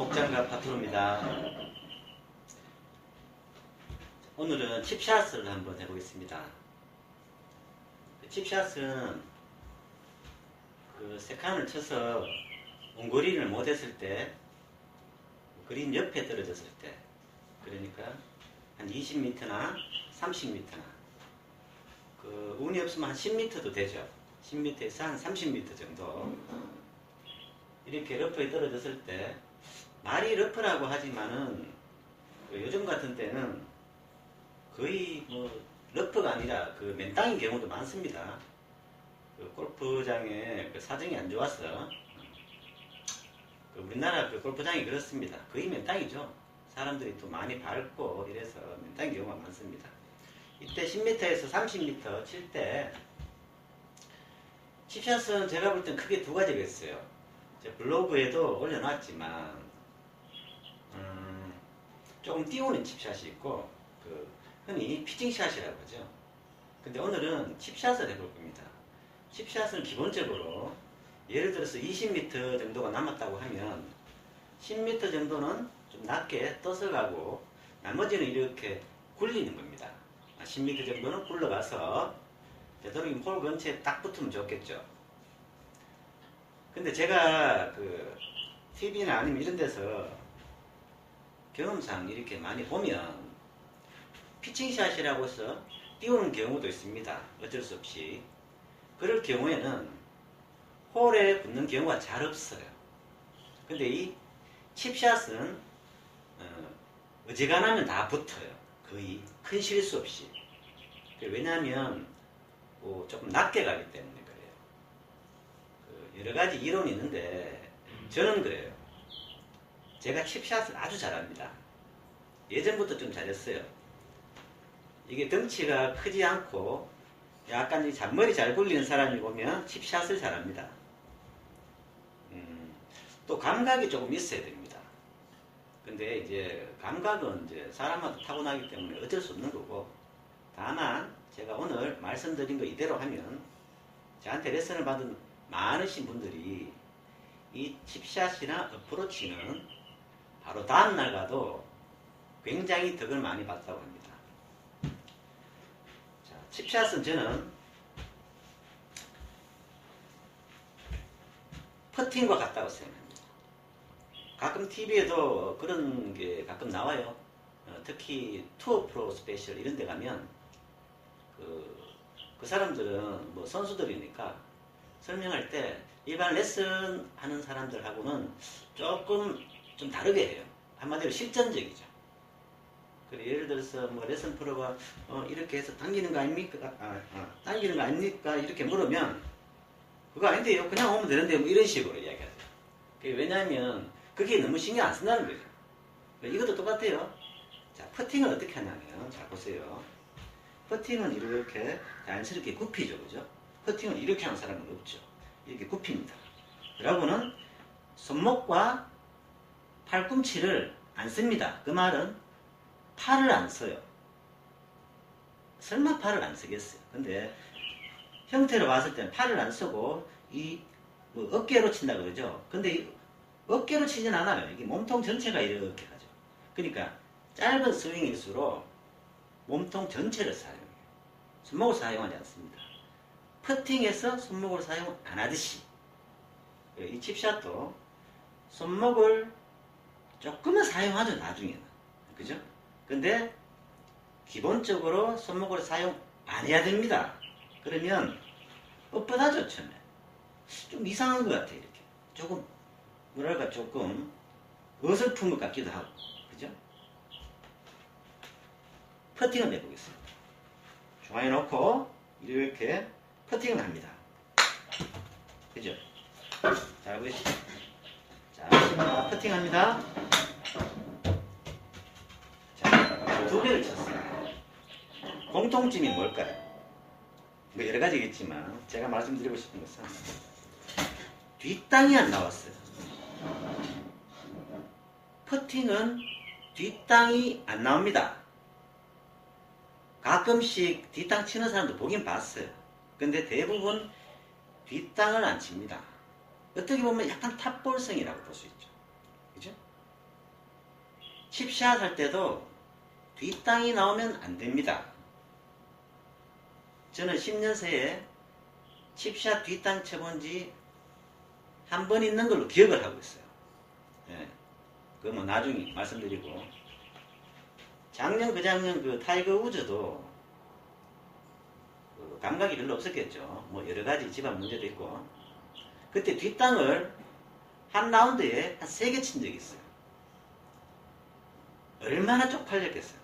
목장갑 파트로입니다. 오늘은 칩샷을 한번 해보겠습니다. 칩샷은 세칸을 쳐서 원거리를 못했을 때, 그린 옆에 떨어졌을 때, 그러니까 한 20m나 30m나 운이 없으면 한 10m도 되죠. 10m에서 한 30m 정도 이렇게 러프에 떨어졌을 때, 말이 러프라고 하지만은 요즘 같은 때는 거의 러프가 아니라 맨 땅인 경우도 많습니다. 골프장에 사정이 안 좋아서 우리나라 골프장이 그렇습니다. 거의 맨 땅이죠. 사람들이 또 많이 밟고 이래서 맨 땅인 경우가 많습니다. 이때 10m에서 30m 칠 때 칩샷은 제가 볼 땐 크게 두 가지가 있어요. 제 블로그에도 올려놨지만 조금 띄우는 칩샷이 있고 흔히 피칭샷이라고 하죠. 근데 오늘은 칩샷을 해볼 겁니다. 칩샷은 기본적으로 예를 들어서 20m 정도가 남았다고 하면 10m 정도는 좀 낮게 떠서 가고 나머지는 이렇게 굴리는 겁니다. 10m 정도는 굴러가서 되도록이면 홀 근처에 딱 붙으면 좋겠죠. 근데 제가 TV나 아니면 이런 데서 경험상 이렇게 많이 보면 피칭샷이라고 해서 띄우는 경우도 있습니다. 어쩔 수 없이. 그럴 경우에는 홀에 붙는 경우가 잘 없어요. 근데 이 칩샷은 어지간하면 다 붙어요. 거의 큰 실수 없이. 왜냐하면 조금 낮게 가기 때문에 그래요. 여러 가지 이론이 있는데 저는 그래요. 제가 칩샷을 아주 잘합니다. 예전부터 좀 잘했어요. 이게 덩치가 크지 않고 약간 잔머리 잘 굴리는 사람이 보면 칩샷을 잘합니다. 또 감각이 조금 있어야 됩니다. 근데 이제 감각은 사람마다 타고나기 때문에 어쩔 수 없는 거고, 다만 제가 오늘 말씀드린 거 이대로 하면 저한테 레슨을 받은 많으신 분들이 이 칩샷이나 어프로치는 바로 다음날 가도 굉장히 덕을 많이 봤다고 합니다. 자, 칩샷은 저는 퍼팅과 같다고 생각합니다. 가끔 TV에도 그런 게 가끔 나와요. 특히 투어 프로 스페셜 이런 데 가면 그 사람들은 선수들이니까 설명할 때 일반 레슨 하는 사람들하고는 조금 좀 다르게 해요. 한마디로 실전적이죠. 그래, 예를 들어서 레슨 프로가 이렇게 해서 당기는 거 아닙니까? 당기는 거 아닙니까? 이렇게 물으면 그거 아닌데요. 그냥 오면 되는데 이런 식으로 이야기하죠. 왜냐하면 그게 너무 신경 안 쓴다는 거죠. 이것도 똑같아요. 자, 퍼팅을 어떻게 하냐면, 자 보세요. 퍼팅은 이렇게 자연스럽게 굽히죠, 그죠? 퍼팅을 이렇게 하는 사람은 없죠. 이렇게 굽힙니다. 그러고는 손목과 팔꿈치를 안 씁니다. 그 말은 팔을 안 써요. 설마 팔을 안 쓰겠어요. 근데 형태로 봤을 때는 팔을 안 쓰고 어깨로 친다 그러죠. 근데 이 어깨로 치진 않아요. 이게 몸통 전체가 이렇게 가죠. 그러니까 짧은 스윙일수록 몸통 전체를 사용해요. 손목을 사용하지 않습니다. 퍼팅에서 손목을 사용 안 하듯이 이 칩샷도 손목을 조금은 사용하죠, 나중에는. 그죠? 근데 기본적으로 손목을 사용 안 해야 됩니다. 그러면 뻣뻣하죠, 처음에. 좀 이상한 것 같아요, 이렇게. 조금 뭐랄까, 조금 어설픈 것 같기도 하고. 그죠? 퍼팅을 해보겠습니다. 중앙에 놓고 이렇게 퍼팅을 합니다. 그죠? 자, 보시죠. 자, 퍼팅합니다. 자, 두 개를 쳤어요. 공통점이 뭘까요? 여러 가지겠지만 제가 말씀드리고 싶은 것은 뒷땅이 안 나왔어요. 퍼팅은 뒷땅이 안 나옵니다. 가끔씩 뒷땅 치는 사람도 보긴 봤어요. 근데 대부분 뒷땅을 안 칩니다. 어떻게 보면 약간 탑볼성이라고 볼 수 있죠. 그죠? 칩샷 할 때도 뒷땅이 나오면 안 됩니다. 저는 10년 새에 칩샷 뒷땅 쳐본 지 한 번 있는 걸로 기억을 하고 있어요. 예. 그거 뭐 나중에 말씀드리고. 작년 그 타이거 우즈도 그 감각이 별로 없었겠죠. 뭐 여러 가지 집안 문제도 있고. 그때 뒷땅을 한 라운드에 한 3개 친 적이 있어요. 얼마나 쪽팔렸겠어요.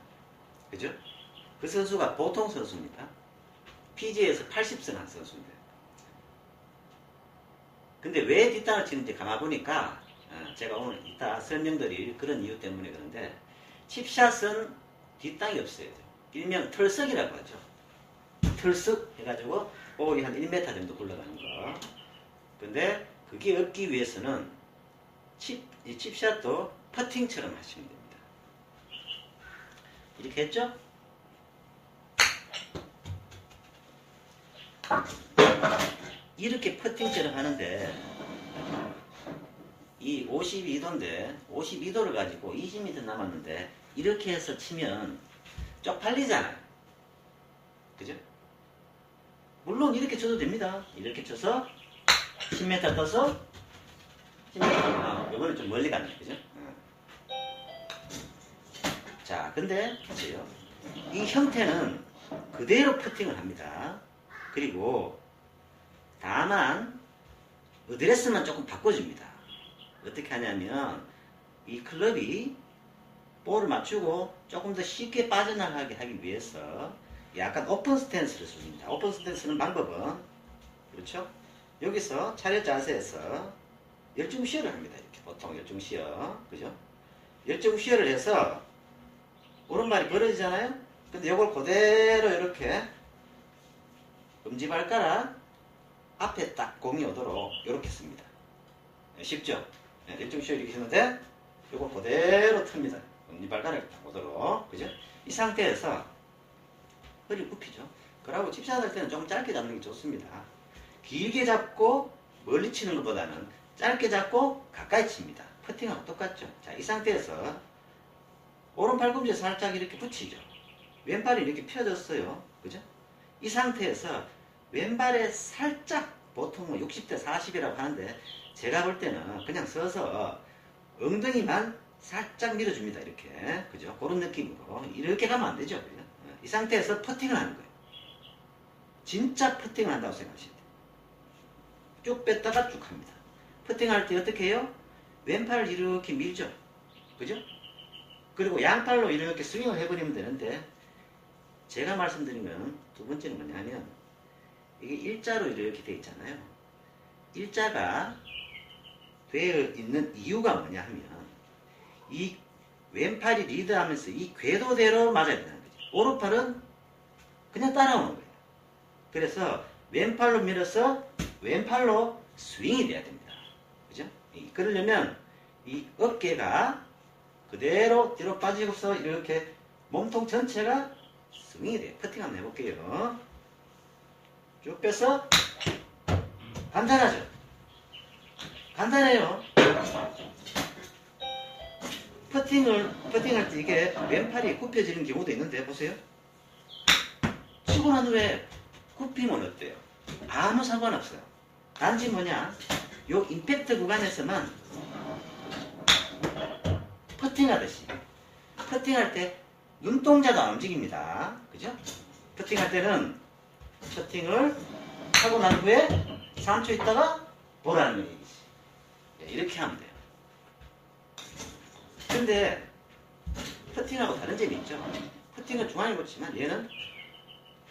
그죠? 그 선수가 보통 선수입니다. PGA에서 80승 한 선수인데. 근데 왜 뒷땅을 치는지 가만보니까 제가 오늘 이따 설명드릴 그런 이유 때문에 그런데 칩샷은 뒷땅이 없어야 돼요. 일명 털썩이라고 하죠. 털썩 해가지고 볼이 한 1m 정도 굴러가는 거. 근데 그게 없기 위해서는 이 칩샷도 퍼팅처럼 하시면 됩니다. 이렇게 했죠? 이렇게 퍼팅처럼 하는데 이 52도인데 52도를 가지고 20m 남았는데 이렇게 해서 치면 쪽팔리잖아요. 그죠? 물론 이렇게 쳐도 됩니다. 이렇게 쳐서 10m 떠서 10m 이번엔 좀 멀리 갔네. 그죠? 자, 근데 보세요. 이 형태는 그대로 퍼팅을 합니다. 그리고 다만 어드레스만 조금 바꿔줍니다. 어떻게 하냐면 이 클럽이 볼을 맞추고 조금 더 쉽게 빠져나가게 하기 위해서 약간 오픈 스탠스를 씁니다. 오픈 스탠스는 방법은 그렇죠? 여기서 차렷 자세에서 열중 시어를 합니다. 이렇게 보통 열중 시어, 그죠? 열중 시어를 해서 오른발이 벌어지잖아요. 근데 이걸 그대로 이렇게 엄지발가락 앞에 딱 공이 오도록 이렇게 씁니다. 쉽죠? 열중 시어 이렇게 했는데 이거 그대로 틉니다. 엄지발가락이 딱 오도록, 그죠? 이 상태에서 허리 굽히죠. 그러고 칩샷 할 때는 좀 짧게 잡는 게 좋습니다. 길게 잡고 멀리 치는 것보다는 짧게 잡고 가까이 칩니다. 퍼팅하고 똑같죠. 자, 이 상태에서 오른 팔꿈치에 살짝 이렇게 붙이죠. 왼발이 이렇게 펴졌어요. 그죠? 이 상태에서 왼발에 살짝, 보통 60대 40이라고 하는데 제가 볼 때는 그냥 서서 엉덩이만 살짝 밀어줍니다. 이렇게. 그죠? 그런 느낌으로. 이렇게 가면 안 되죠. 그죠? 이 상태에서 퍼팅을 하는 거예요. 진짜 퍼팅을 한다고 생각하시면 돼요. 쭉 뺐다가 쭉 합니다. 퍼팅할 때 어떻게 해요? 왼팔을 이렇게 밀죠. 그죠? 그리고 양팔로 이렇게 스윙을 해버리면 되는데 제가 말씀드리면 두 번째는 뭐냐면 이게 일자로 이렇게 되어 있잖아요. 일자가 되어 있는 이유가 뭐냐 하면 이 왼팔이 리드하면서 이 궤도대로 맞아야 된다는 거죠. 오른팔은 그냥 따라오는 거예요. 그래서 왼팔로 밀어서 왼팔로 스윙이 돼야 됩니다. 그죠? 그러려면 이 어깨가 그대로 뒤로 빠지고서 이렇게 몸통 전체가 스윙이 돼요. 퍼팅 한번 해볼게요. 쭉 빼서 간단하죠? 간단해요. 퍼팅할 때 이게 왼팔이 굽혀지는 경우도 있는데 보세요. 치고 난 후에 굽히면 어때요? 아무 상관없어요. 단지 뭐냐? 요 임팩트 구간에서만 퍼팅하듯이 퍼팅할 때 눈동자도 안 움직입니다. 그죠? 퍼팅할 때는 퍼팅을 하고 난 후에 3초 있다가 보라는 얘기지. 이렇게 하면 돼요. 근데 퍼팅하고 다른 점이 있죠. 퍼팅은 중앙에 놓지만 얘는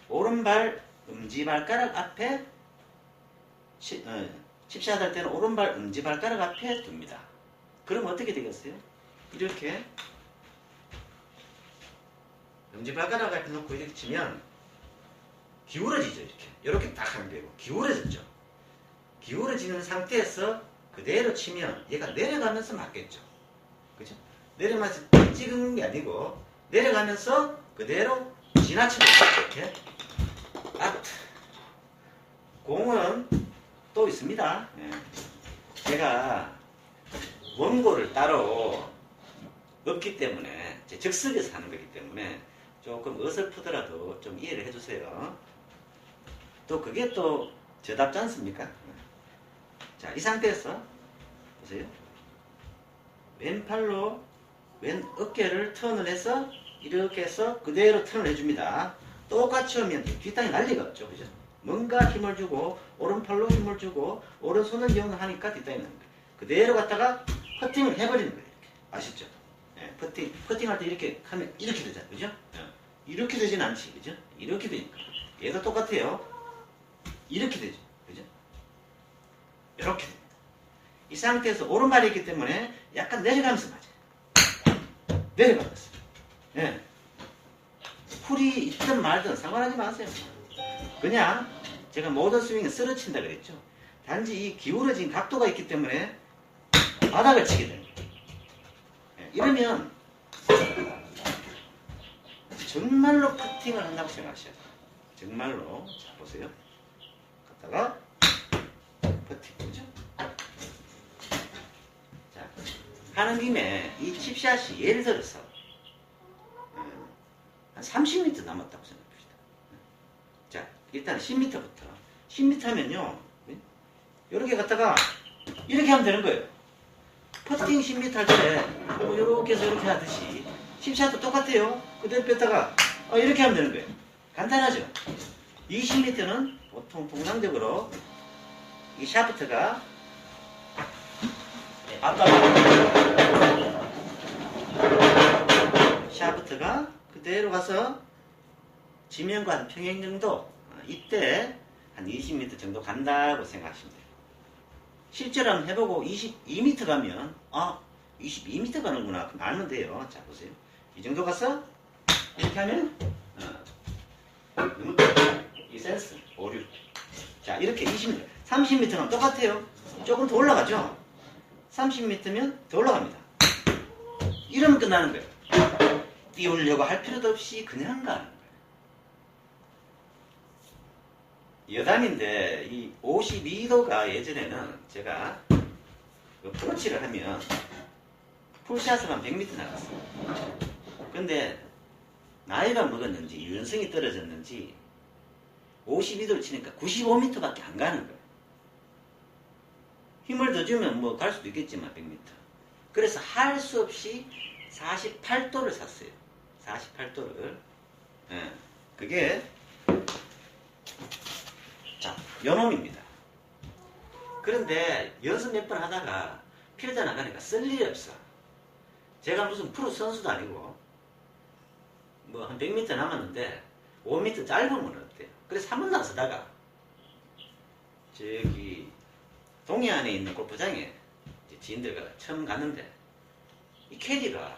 오른발 엄지발가락 앞에 칩샷 할 때는 오른발 엄지발가락 앞에 둡니다. 그럼 어떻게 되겠어요? 이렇게 엄지발가락 앞에 놓고 이렇게 치면 기울어지죠. 이렇게 딱 하면 되고 기울어졌죠. 기울어지는 상태에서 그대로 치면 얘가 내려가면서 맞겠죠. 그죠? 내려가면서 찍은 게 아니고 내려가면서 그대로 지나치는 이렇게. 공은 또 있습니다. 제가 원고를 따로 없기 때문에 즉석에서 하는 거기 때문에 조금 어설프더라도 좀 이해를 해주세요. 또 그게 또 저답지 않습니까? 자, 이 상태에서 보세요. 왼팔로 왼 어깨를 턴을 해서 이렇게 해서 그대로 턴을 해줍니다. 똑같이 하면 뒷땅이 난리가 없죠. 그죠? 뭔가 힘을 주고 오른팔로 힘을 주고 오른손을 이용하니까 뒷땅이 나는 거예요. 그대로 갖다가 퍼팅을 해버리는 거예요. 이렇게. 아시죠? 네, 퍼팅할 때 이렇게 하면 이렇게 되잖아요. 그죠? 네. 이렇게 되진 않지. 그죠? 이렇게 되니까. 얘도 똑같아요. 이렇게 되죠. 그죠? 이렇게 됩니다. 이 상태에서 오른발이 있기 때문에 약간 내려가면서 맞아요. 내려가면서. 예. 풀이 있든 말든 상관하지 마세요. 그냥 제가 모든 스윙은 쓰러친다 그랬죠. 단지 이 기울어진 각도가 있기 때문에 바닥을 치게 됩니다. 예. 이러면 정말로 퍼팅을 한다고 생각하셔야 돼요. 정말로. 자, 보세요. 갔다가 퍼팅. 그죠? 자, 하는 김에 이 칩샷이 예를 들어서 한 30m 남았다고 생각합시다. 자, 일단 10m부터. 10m면요, 이렇게 갔다가 이렇게 하면 되는 거예요. 퍼팅 10m 할 때, 이렇게 해서 이렇게 하듯이, 칩샷도 똑같아요. 그대로 뺐다가, 이렇게 하면 되는 거예요. 간단하죠? 20m는 보통 통상적으로 이 샤프트가 샤프트가 그대로 가서 지면과 한 평행 정도, 이때 한 20m 정도 간다고 생각하시면 돼요. 실제로 한번 해보고 22m 가면 22m 가는구나 그럼 알면 돼요. 자, 보세요. 이 정도 가서 이렇게 하면 이 센스 오류. 자, 이렇게 20m 30m는 똑같아요. 조금 더 올라가죠. 30m면 더 올라갑니다. 이러면 끝나는 거예요. 띄우려고 할 필요도 없이 그냥 가는 거예요. 여담인데 이 52도가 예전에는 제가 프로치를 하면 풀샷으로만 100m 나갔어요. 근데 나이가 먹었는지 유연성이 떨어졌는지 52도를 치니까 95m밖에 안 가는 거예요. 힘을 더 주면 뭐 갈 수도 있겠지만 100m. 그래서 할 수 없이 48도를 샀어요. 48도를. 예, 그게 자, 요놈입니다. 그런데 연습 몇 번 하다가 필드 나가니까 쓸 일이 없어. 제가 무슨 프로 선수도 아니고 뭐 한 100m 남았는데 5m 짧으면 어때요? 그래서 한 번도 안 쓰다가 저기 동해안에 있는 골프장에 지인들과 처음 갔는데 이 캐디가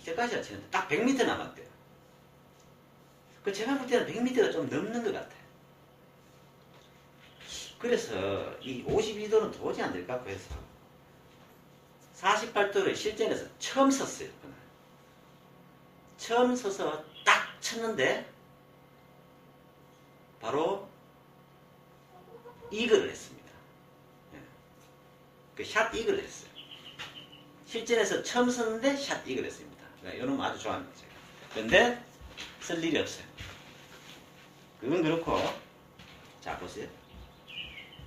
이제까지 치는데 딱 100m 남았대요. 그 제가 볼 때는 100m가 좀 넘는 것 같아요. 그래서 이 52도는 도저히 안 될 것 같고 해서 48도를 실전에서 처음 섰어요. 그날. 처음 서서 딱 쳤는데 바로 이글을 했습니다. 그 샷 이글을 했어요. 실전에서 처음 섰는데 샷 이글을 했습니다. 이놈 아주 좋아합니다. 제가. 그런데 쓸 일이 없어요. 그건 그렇고 자, 보세요.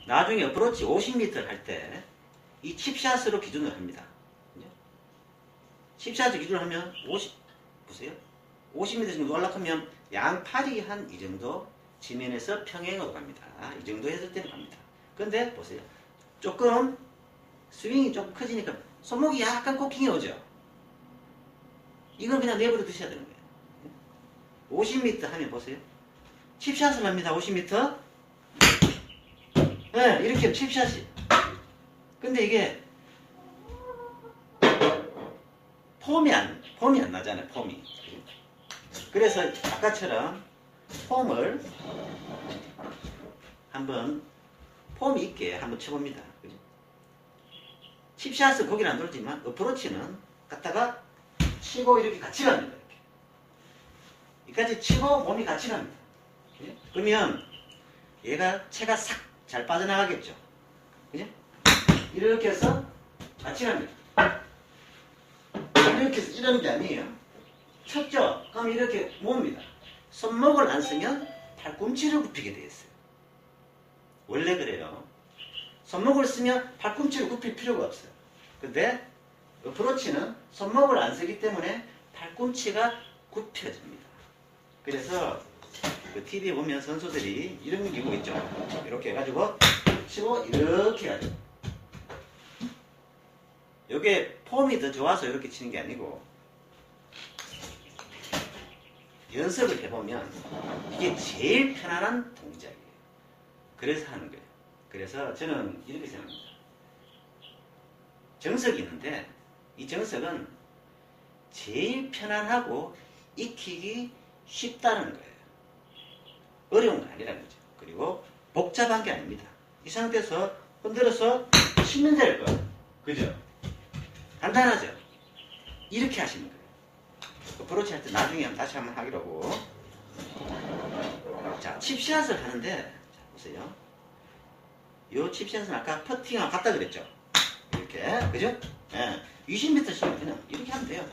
나중에 어프로치 50m 할 때 이 칩샷으로 기준을 합니다. 칩샷을 기준을 하면 50, 보세요. 50m 정도 올라가면 양팔이 한 이 정도 지면에서 평행으로 갑니다. 이 정도 했을 때는 갑니다. 근데 보세요. 조금 스윙이 조금 커지니까 손목이 약간 코킹이 오죠. 이건 그냥 내버려 두셔야 되는 거예요. 50m 하면 보세요. 칩샷을 합니다. 50m. 네, 이렇게 하면 칩샷이. 근데 이게 폼이 안 나잖아요. 폼이. 그래서 아까처럼 폼을 한번 폼 있게 한번 쳐봅니다. 그죠? 칩샷은 거기는 안 돌지만 어프로치는 갖다가 치고 이렇게 같이 갑니다. 이렇게. 여기까지 치고 몸이 같이 갑니다. 그죠? 그러면 얘가 채가 싹 잘 빠져나가겠죠. 그죠? 이렇게 해서 같이 갑니다. 이렇게 이렇게 해서 이러는 게 아니에요. 쳤죠? 그럼 이렇게 몹니다. 손목을 안 쓰면 팔꿈치를 굽히게 되어 있어요. 원래 그래요. 손목을 쓰면 팔꿈치를 굽힐 필요가 없어요. 근데 어프로치는 손목을 안 쓰기 때문에 팔꿈치가 굽혀집니다. 그래서 그 TV에 보면 선수들이 이런 기구 있죠. 이렇게 해가지고 치고 이렇게 해가지고 이게 폼이 더 좋아서 이렇게 치는 게 아니고 연습을 해보면 이게 제일 편안한 동작이에요. 그래서 하는 거예요. 그래서 저는 이렇게 생각합니다. 정석이 있는데 이 정석은 제일 편안하고 익히기 쉽다는 거예요. 어려운 거 아니라는 거죠. 그리고 복잡한 게 아닙니다. 이 상태에서 흔들어서 치면 될 거예요. 그죠? 간단하죠? 이렇게 하시는 거예요. 어프로치 할 때 나중에 다시 한번 하기로 하고. 자, 칩샷을 하는데, 자, 보세요. 요 칩샷은 아까 퍼팅하고 같다 그랬죠? 이렇게, 그죠? 예. 20m 치면 그냥 이렇게 하면 돼요.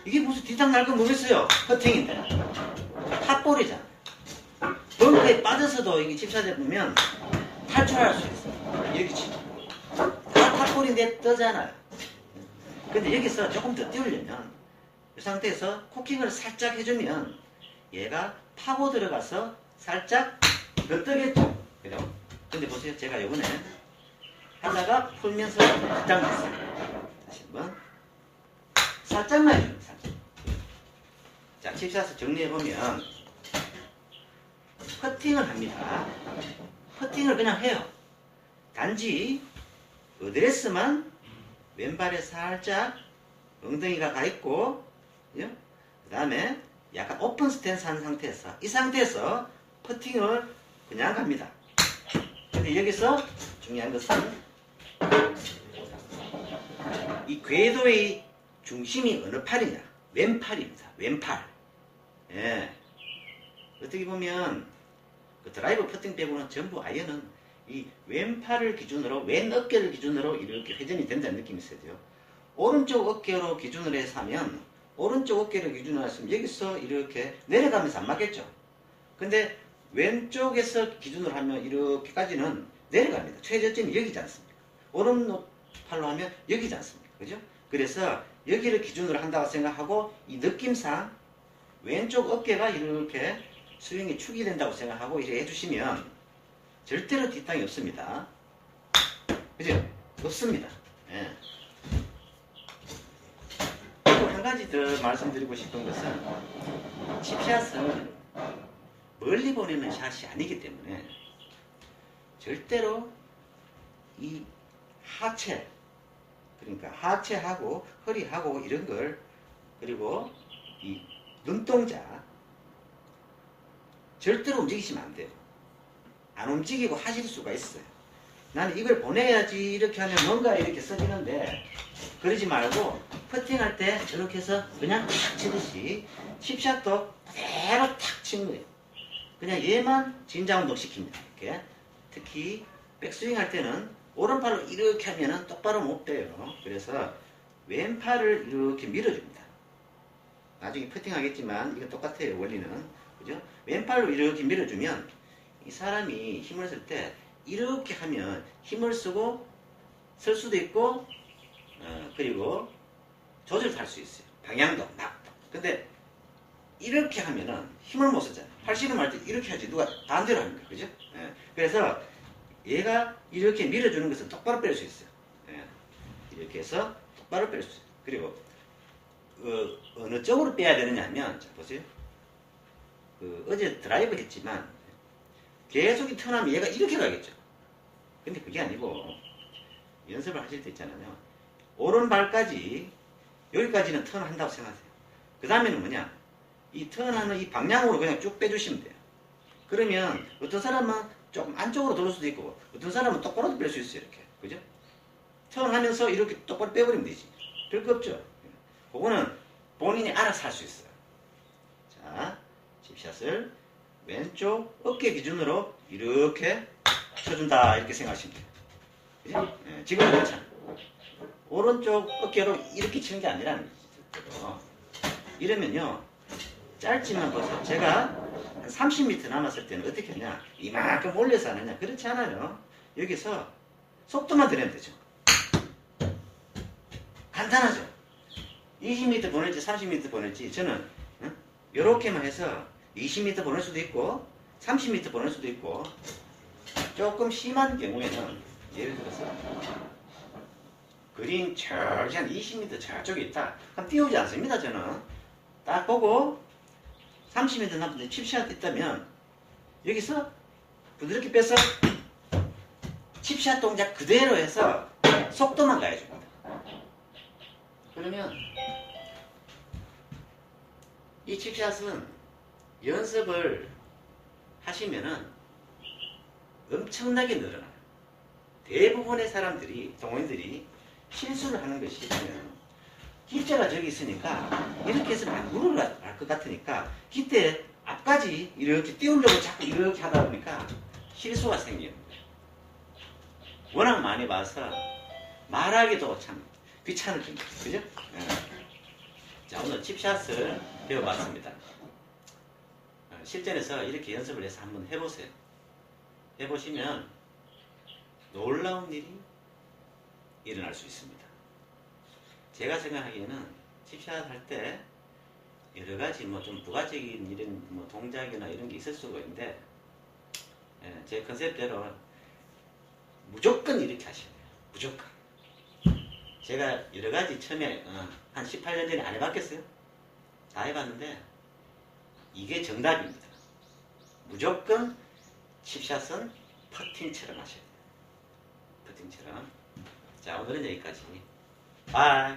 이게 무슨 뒤탕 날 건 뭐겠어요? 퍼팅인데. 탑볼이잖아. 벙커에 빠져서도 이게 칩샷에 보면 탈출할 수 있어요. 이렇게 치면. 다 탑볼인데 떠잖아요. 근데 여기서 조금 더 띄우려면 이 상태에서 코킹을 살짝 해주면 얘가 파고 들어가서 살짝 더 뜨겠죠. 그죠? 근데 보세요. 제가 요번에 하다가 풀면서 일단 했어요. 다시 한번 살짝만 해줍니다. 살짝. 자, 칩샷을 정리해보면 퍼팅을 합니다. 퍼팅을 그냥 해요. 단지 어드레스만 왼발에 살짝 엉덩이가 가 있고, 그 다음에 약간 오픈 스탠스 한 상태에서, 이 상태에서 퍼팅을 그냥 갑니다. 근데 여기서 중요한 것은 이 궤도의 중심이 어느 팔이냐? 왼팔입니다. 왼팔. 예. 어떻게 보면 그 드라이버 퍼팅 빼고는 전부 아이언은 이 왼팔을 기준으로, 왼 어깨를 기준으로 이렇게 회전이 된다는 느낌이 있어야 돼요. 오른쪽 어깨로 기준으로 해서 하면, 오른쪽 어깨를 기준으로 했으면 여기서 이렇게 내려가면서 안 맞겠죠? 근데 왼쪽에서 기준으로 하면 이렇게까지는 내려갑니다. 최저점이 여기지 않습니까? 오른팔로 하면 여기지 않습니까? 그죠? 그래서 여기를 기준으로 한다고 생각하고 이 느낌상 왼쪽 어깨가 이렇게 스윙이 축이 된다고 생각하고 이렇게 해주시면 절대로 뒷땅이 없습니다. 그죠? 없습니다. 예. 그리고 한 가지 더 말씀드리고 싶은 것은 칩샷은 멀리 보내는 샷이 아니기 때문에 절대로 이 하체, 그러니까 하체하고 허리하고 이런 걸, 그리고 이 눈동자 절대로 움직이시면 안 돼요. 안 움직이고 하실 수가 있어요. 나는 이걸 보내야지 이렇게 하면 뭔가 이렇게 써지는데 그러지 말고 퍼팅할 때 이렇게 해서 그냥 탁 치듯이 칩샷도 그대로 탁 치는 거예요. 그냥 얘만 진자운동 시킵니다. 이렇게. 특히 백스윙 할 때는 오른팔로 이렇게 하면은 똑바로 못 돼요. 그래서 왼팔을 이렇게 밀어줍니다. 나중에 퍼팅하겠지만 이건 똑같아요. 원리는. 그죠? 왼팔로 이렇게 밀어주면 이 사람이 힘을 쓸 때 이렇게 하면 힘을 쓰고 쓸 수도 있고, 그리고 조절도 할 수 있어요. 방향도 막. 근데 이렇게 하면은 힘을 못 쓰잖아요. 팔씨름 할 때 이렇게 하지 누가 반대로 합니까? 그죠? 예. 그래서 얘가 이렇게 밀어주는 것은 똑바로 뺄 수 있어요. 예. 이렇게 해서 똑바로 뺄 수 있어요. 그리고 어느 쪽으로 빼야 되느냐 하면, 자 보세요. 어제 드라이브 했지만 계속 이 턴하면 얘가 이렇게 가겠죠. 근데 그게 아니고 연습을 하실 때 있잖아요. 오른발까지 여기까지는 턴을 한다고 생각하세요. 그 다음에는 뭐냐, 이 턴하는 이 방향으로 그냥 쭉 빼주시면 돼요. 그러면 어떤 사람은 조금 안쪽으로 돌을 수도 있고 어떤 사람은 똑바로 뺄 수 있어요. 이렇게. 그죠? 턴하면서 이렇게 똑바로 빼버리면 되지. 별거 없죠. 그거는 본인이 알아서 할 수 있어요. 자, 칩샷을 왼쪽 어깨 기준으로 이렇게 쳐준다, 이렇게 생각하시면 돼요. 그죠? 네, 지금은 그렇잖아요. 오른쪽 어깨로 이렇게 치는 게 아니라는 거죠. 이러면요. 짧지만 보세요. 제가 한 30m 남았을 때는 어떻게 하냐. 이만큼 올려서 하느냐. 그렇지 않아요. 여기서 속도만 들이면 되죠. 간단하죠. 20m 보낼지 30m 보낼지 저는 이렇게만 해서 20m 보낼 수도 있고 30m 보낼 수도 있고 조금 심한 경우에는 예를 들어서 그린 저기 한 20m 저쪽에 있다. 그럼 띄우지 않습니다. 저는 딱 보고 30m 남았는데 칩샷 있다면 여기서 부드럽게 빼서 칩샷 동작 그대로 해서 속도만 가해줍니다. 그러면 이 칩샷은 연습을 하시면은 엄청나게 늘어나요. 대부분의 사람들이, 동호인들이 실수를 하는 것이 뭐냐면 기대가 저기 있으니까 이렇게 해서 막 물어갈 것 같으니까 기대 앞까지 이렇게 띄우려고 자꾸 이렇게 하다 보니까 실수가 생기는 거예요. 워낙 많이 봐서 말하기도 참 귀찮을 정도. 그죠? 자, 오늘 칩샷을 배워봤습니다. 실전에서 이렇게 연습을 해서 한번 해보세요. 해보시면 놀라운 일이 일어날 수 있습니다. 제가 생각하기에는 칩샷 할 때 여러 가지 뭐 좀 부가적인 이런 뭐 동작이나 이런 게 있을 수가 있는데 제 컨셉대로 무조건 이렇게 하셔야 돼요. 무조건. 제가 여러 가지 처음에 한 18년 전에 안 해봤겠어요? 다 해봤는데 이게 정답입니다. 무조건 칩샷은 퍼팅처럼 하셔야 돼요. 퍼팅처럼. 자, 오늘은 여기까지. 바이.